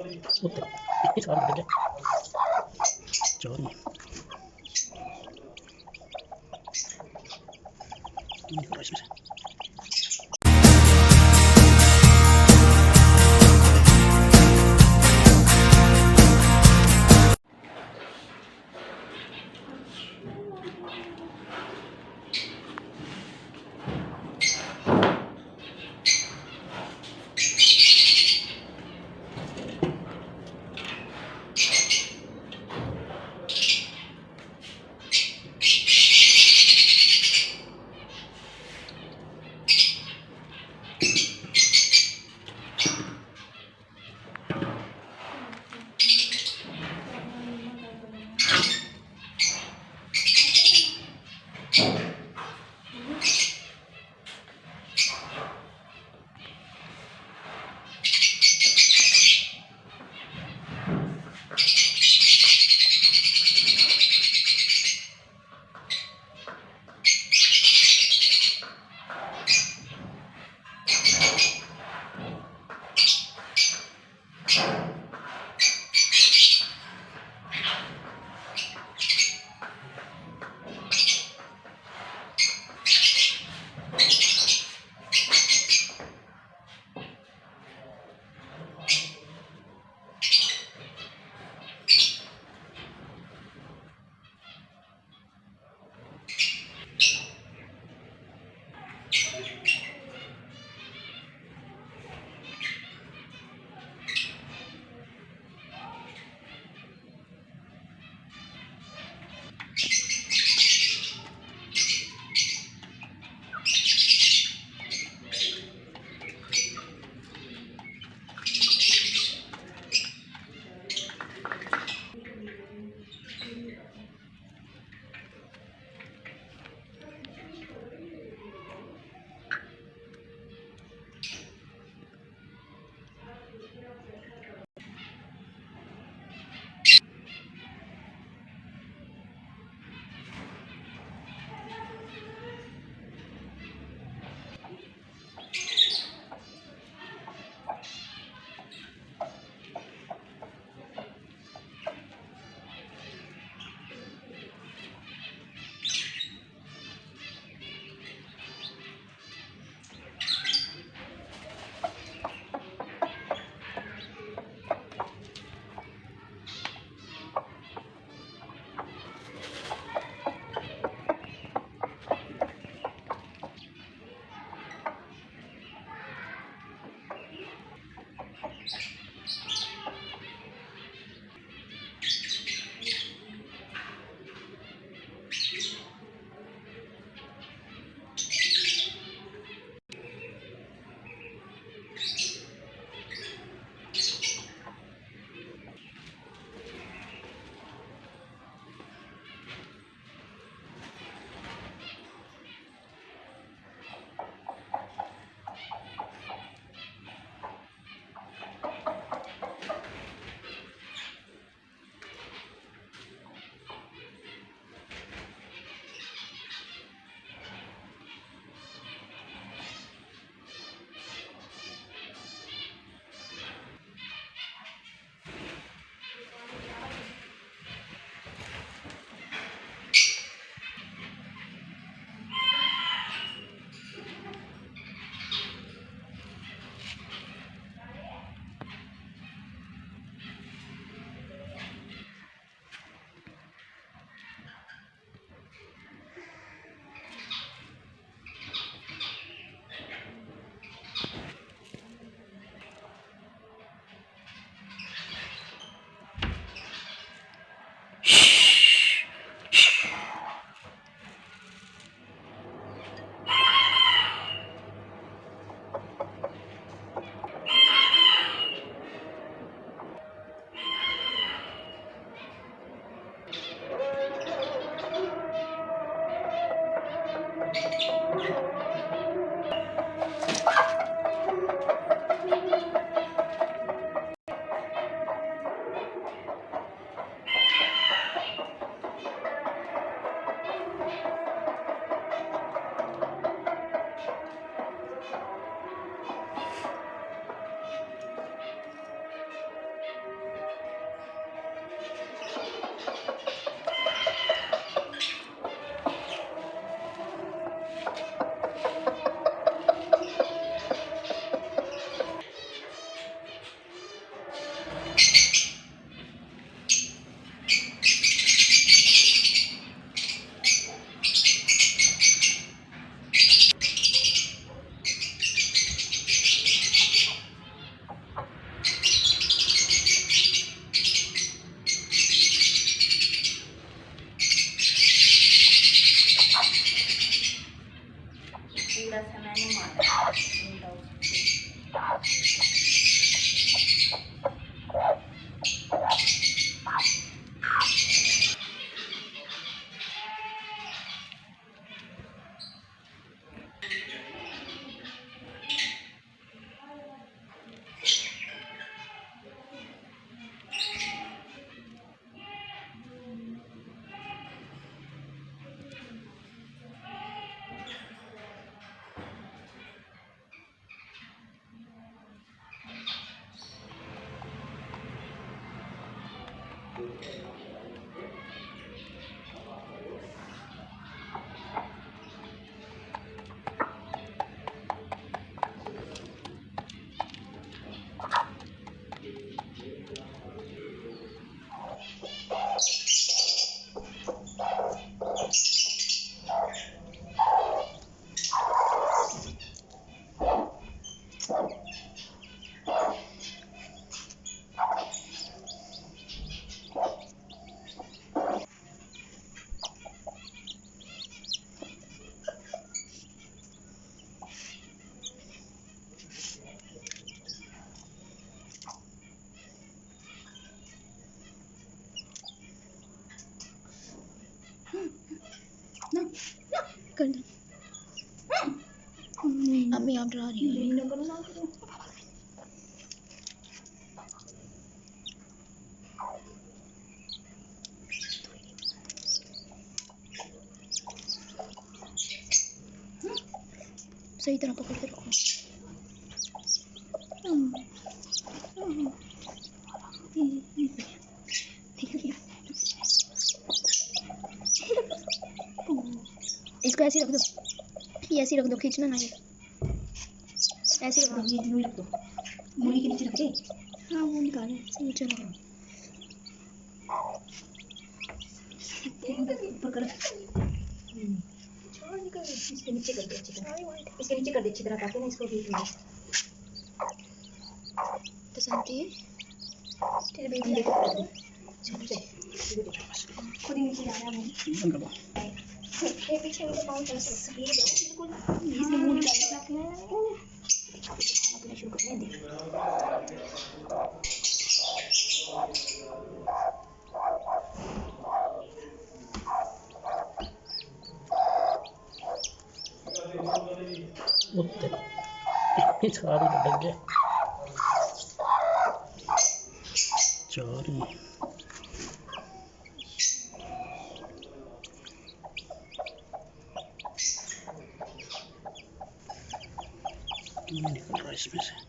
Puti. Ini soal beda. John. Ini terus. पूरा सा मैंने मारा कर दो। अम्मी आप डरा रही हो। सही तरह पकड़ के रखो। इसको ऐसे रख दो, ये ऐसे रख दो, खींचना ना, ये ऐसे रख दो, ये यूं ही रख दो, मुर्गी के नीचे रख दे। हाँ वो निकालो, सही चलो ऊपर कर, इसके नीचे कर दे अच्छी तरह, इसके नीचे कर दे अच्छी तरह, ताकि ना इसको भी तो शांति तेरे बेबी अंडे को आ कर रहा दे। चल चल खुद ही नीचे जा रहा है बंद कर दो। ये पीछे मुझे पाँव चल सकती है बिल्कुल। इसने मुंह निकाल अपने शुरू करने दे। उत्तर इस खाली तो लग गया चोरी। निकल रहा है इसमें से।